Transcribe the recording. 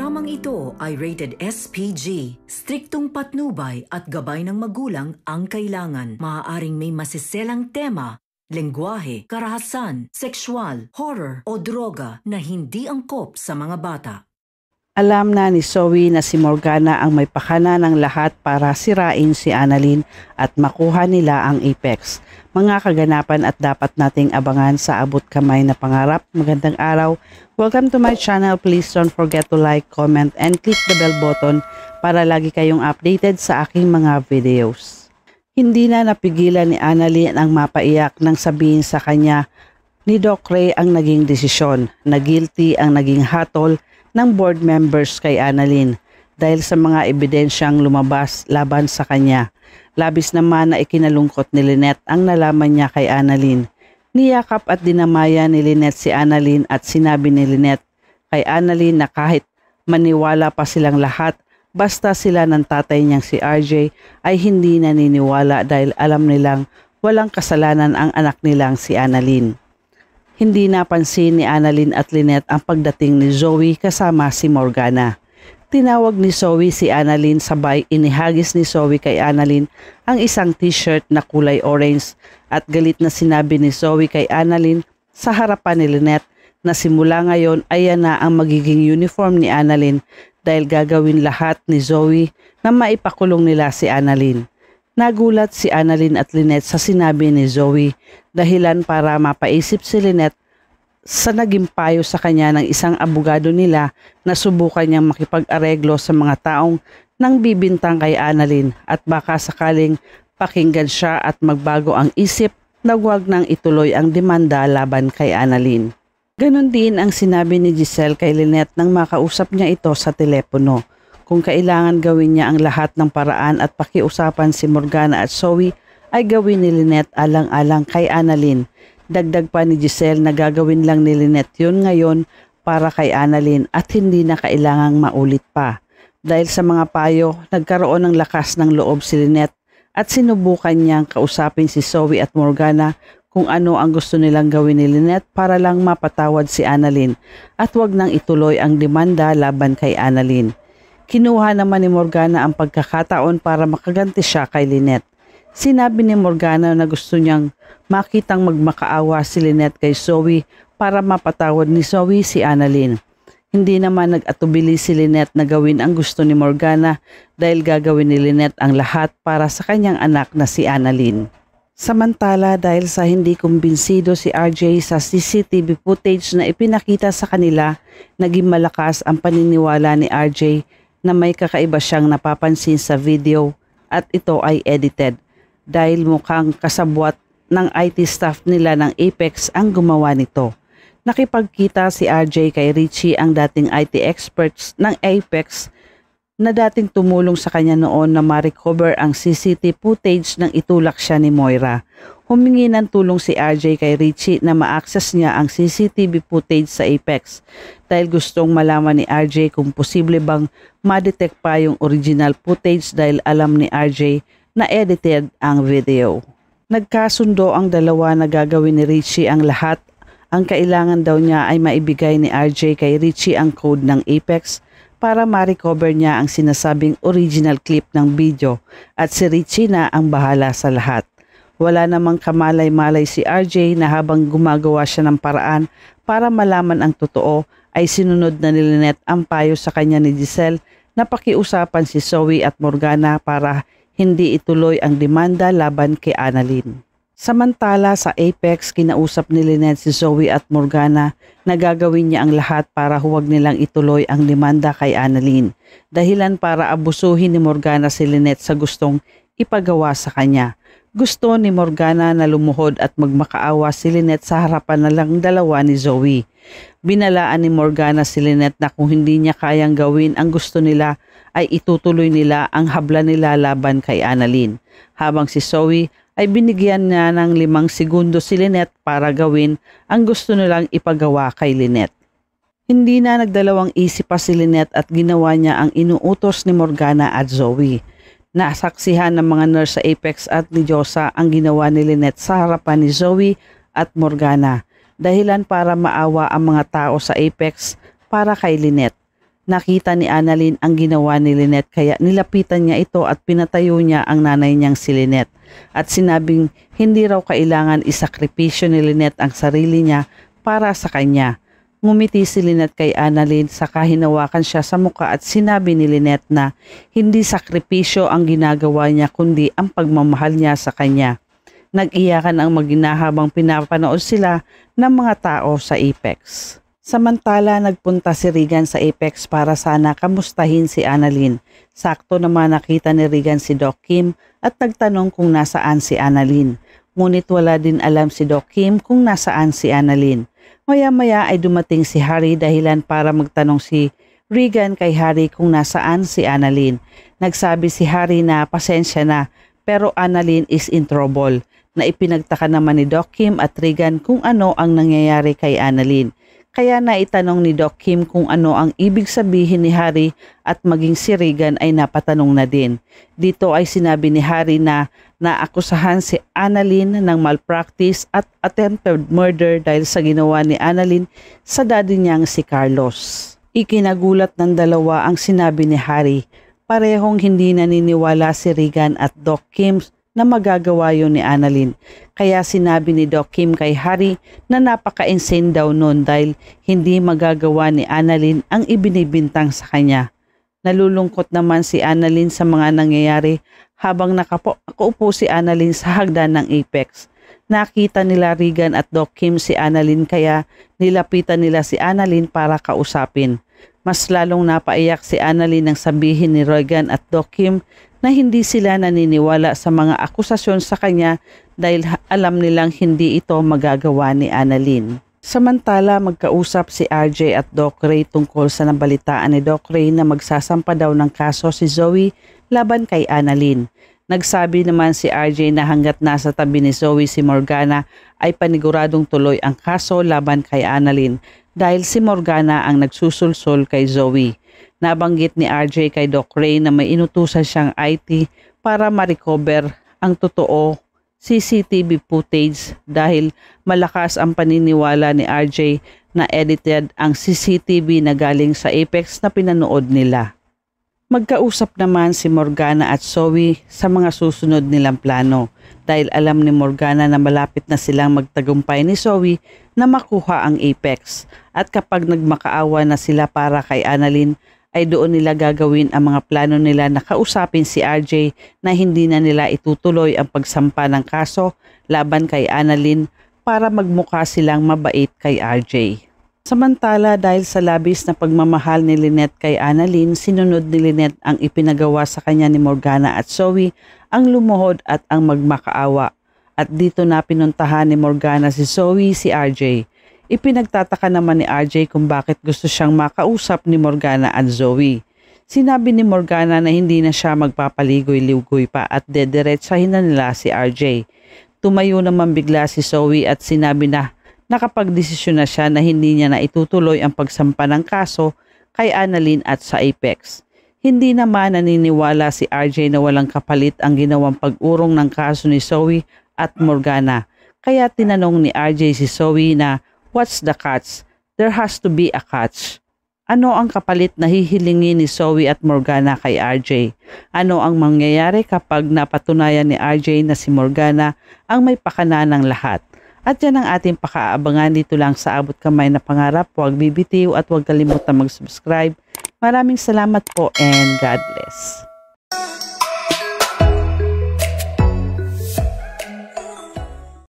programang ito ay rated SPG. Striktong patnubay at gabay ng magulang ang kailangan. Maaaring may masiselang tema, lengguwahe, karahasan, sexual, horror o droga na hindi angkop sa mga bata. Alam na ni Zoe na si Morgana ang may pakana ng lahat para sirain si Annalyn at makuha nila ang Apex. Mga kaganapan at dapat nating abangan sa abot kamay na pangarap. Magandang araw. Welcome to my channel. Please don't forget to like, comment, and click the bell button para lagi kayong updated sa aking mga videos. Hindi na napigilan ni Annalyn ang mapaiyak nang sabihin sa kanya ni Doc Ray ang naging desisyon na guilty ang naging hatol ng board members kay Annalyn dahil sa mga ebidensyang lumabas laban sa kanya. Labis naman na ikinalungkot ni Lynette ang nalaman niya kay Annalyn. Niyakap at dinamaya ni Lynette si Annalyn at sinabi ni Lynette kay Annalyn na kahit maniwala pa silang lahat, basta sila ng tatay niyang si RJ ay hindi naniniwala dahil alam nilang walang kasalanan ang anak nilang si Annalyn. Hindi napansin ni Annalyn at Lynette ang pagdating ni Zoe kasama si Morgana. Tinawag ni Zoe si Annalyn sabay inihagis ni Zoe kay Annalyn ang isang t-shirt na kulay orange at galit na sinabi ni Zoe kay Annalyn sa harapan ni Lynette na simula ngayon ay yan na ang magiging uniform ni Annalyn dahil gagawin lahat ni Zoe na maipakulong nila si Annalyn. Nagulat si Annalyn at Lynette sa sinabi ni Zoe, dahilan para mapaisip si Lynette sa naging payo sa kanya ng isang abogado nila na subukan niyang makipag-areglo sa mga taong nang bibintang kay Annalyn at baka sakaling pakinggan siya at magbago ang isip na huwag nang ituloy ang demanda laban kay Annalyn. Ganon din ang sinabi ni Giselle kay Lynette nang makausap niya ito sa telepono. Kung kailangan gawin niya ang lahat ng paraan at pakiusapan si Morgana at Zoe ay gawin ni Lynette alang-alang kay Annalyn. Dagdag pa ni Giselle na gagawin lang ni Lynette yun ngayon para kay Annalyn at hindi na kailangang maulit pa. Dahil sa mga payo, nagkaroon ng lakas ng loob si Lynette at sinubukan niyang kausapin si Zoe at Morgana kung ano ang gusto nilang gawin ni Lynette para lang mapatawad si Annalyn at wag nang ituloy ang demanda laban kay Annalyn. Kinuha naman ni Morgana ang pagkakataon para makaganti siya kay Lynette. Sinabi ni Morgana na gusto niyang makitang magmakaawa si Lynette kay Zoe para mapatawad ni Zoe si Annalyn. Hindi naman nag-atubili si Lynette na gawin ang gusto ni Morgana dahil gagawin ni Lynette ang lahat para sa kanyang anak na si Annalyn. Samantala dahil sa hindi kumbinsido si RJ sa CCTV footage na ipinakita sa kanila, naging malakas ang paniniwala ni RJ na may kakaiba siyang napapansin sa video at ito ay edited dahil mukhang kasabwat ng IT staff nila ng Apex ang gumawa nito. Nakipagkita si RJ kay Richie ang dating IT experts ng Apex na dating tumulong sa kanya noon na ma-recover ang CCTV footage nang itulak siya ni Moira. Humingi ng tulong si RJ kay Richie na ma-access niya ang CCTV footage sa Apex dahil gustong malaman ni RJ kung posible bang ma-detect pa yung original footage dahil alam ni RJ na edited ang video. Nagkasundo ang dalawa na gagawin ni Richie ang lahat. Ang kailangan daw niya ay maibigay ni RJ kay Richie ang code ng Apex para ma-recover niya ang sinasabing original clip ng video at si Richie na ang bahala sa lahat. Wala namang kamalay-malay si RJ na habang gumagawa siya ng paraan para malaman ang totoo ay sinunod na ni Lynette ang payo sa kanya ni Giselle na pakiusapan si Zoe at Morgana para hindi ituloy ang demanda laban kay Annalyn. Samantala sa Apex, kinausap ni Lynette si Zoe at Morgana na gagawin niya ang lahat para huwag nilang ituloy ang demanda kay Annalyn. Dahilan para abusuhin ni Morgana si Lynette sa gustong ipagawa sa kanya. Gusto ni Morgana na lumuhod at magmakaawa si Lynette sa harapan na lang dalawa ni Zoe. Binalaan ni Morgana si Lynette na kung hindi niya kayang gawin ang gusto nila ay itutuloy nila ang habla nila laban kay Annalyn. Habang si Zoe ay binigyan niya ng 5 segundo si Lynette para gawin ang gusto nilang ipagawa kay Lynette. Hindi na nagdalawang isip pa si Lynette at ginawa niya ang inuutos ni Morgana at Zoe. Nasaksihan ng mga nurse sa Apex at ni Josa ang ginawa ni Lynette sa harapan ni Zoe at Morgana. Dahilan para maawa ang mga tao sa Apex para kay Lynette. Nakita ni Annalyn ang ginawa ni Lynette kaya nilapitan niya ito at pinatayo niya ang nanay niyang si Lynette. At sinabing hindi raw kailangan isakripisyo ni Lynette ang sarili niya para sa kanya. Ngumiti si Lynette kay Annalyn saka hinawakan siya sa muka at sinabi ni Lynette na hindi sakripisyo ang ginagawa niya kundi ang pagmamahal niya sa kanya. Nag-iyakan ang mag-ina habang pinapanood sila ng mga tao sa Apex. Samantala nagpunta si Regan sa Apex para sana kamustahin si Annalyn. Sakto naman nakita ni Regan si Doc Kim at nagtanong kung nasaan si Annalyn. Ngunit wala din alam si Doc Kim kung nasaan si Annalyn. Maya-maya ay dumating si Harry dahilan para magtanong si Regan kay Harry kung nasaan si Annalyn. Nagsabi si Harry na pasensya na pero Annalyn is in trouble. Na ipinagtaka naman ni Doc Kim at Regan kung ano ang nangyayari kay Annalyn. Kaya naitanong ni Doc Kim kung ano ang ibig sabihin ni Harry at maging si Regan ay napatanong na din. Dito ay sinabi ni Harry na naakusahan si Annalyn ng malpractice at attempted murder dahil sa ginawa ni Annalyn sa daddy niyang si Carlos. Ikinagulat ng dalawa ang sinabi ni Harry. Parehong hindi naniniwala si Regan at Doc Kim na magagawa yun ni Annalyn. Kaya sinabi ni Doc Kim kay Harry na napaka-insane daw nun dahil hindi magagawa ni Annalyn ang ibinibintang sa kanya. Nalulungkot naman si Annalyn sa mga nangyayari habang nakaupo si Annalyn sa hagdan ng Apex. Nakita nila Regan at Doc Kim si Annalyn kaya nilapitan nila si Annalyn para kausapin. Mas lalong napaiyak si Annalyn nang sabihin ni Regan at Doc Kim na hindi sila naniniwala sa mga akusasyon sa kanya dahil alam nilang hindi ito magagawa ni Annalyn. Samantala magkausap si RJ at Doc Ray tungkol sa nabalitaan ni Doc Ray na magsasampa daw ng kaso si Zoe laban kay Annalyn. Nagsabi naman si RJ na hanggat nasa tabi ni Zoe si Morgana ay paniguradong tuloy ang kaso laban kay Annalyn dahil si Morgana ang nagsusulsol kay Zoe. Nabanggit ni RJ kay Doc Ray na may inutusan siyang IT para ma-recover ang totoo CCTV footage dahil malakas ang paniniwala ni RJ na edited ang CCTV na galing sa Apex na pinanood nila. Magkausap naman si Morgana at Zoe sa mga susunod nilang plano dahil alam ni Morgana na malapit na silang magtagumpay ni Zoe na makuha ang Apex at kapag nagmakaawa na sila para kay Annalyn ay doon nila gagawin ang mga plano nila na kausapin si RJ na hindi na nila itutuloy ang pagsampa ng kaso laban kay Annalyn para magmukha silang mabait kay RJ. Samantala dahil sa labis na pagmamahal ni Lynette kay Annalyn, sinunod ni Lynette ang ipinagawa sa kanya ni Morgana at Zoe ang lumuhod at ang magmakaawa. At dito na pinuntahan ni Morgana si Zoe si RJ. Ipinagtataka naman ni RJ kung bakit gusto siyang makausap ni Morgana at Zoe. Sinabi ni Morgana na hindi na siya magpapaligoy-ligoy pa at dediretsahin na nila si RJ. Tumayo naman bigla si Zoe at sinabi na nakapagdesisyon na siya na hindi niya na itutuloy ang pagsampa ng kaso kay Annalyn at sa Apex. Hindi naman naniniwala si RJ na walang kapalit ang ginawang pag-urong ng kaso ni Zoe at Morgana. Kaya tinanong ni RJ si Zoe na what's the catch? There has to be a catch. Ano ang kapalit na hihilingin ni Zoe at Morgana kay RJ? Ano ang mangyayari kapag napatunayan ni RJ na si Morgana ang may pakana ng lahat? At yan ang ating pakaabangan dito lang sa Abot Kamay na Pangarap. Huwag bibitiw at huwag kalimutan mag-subscribe. Maraming salamat po and God bless.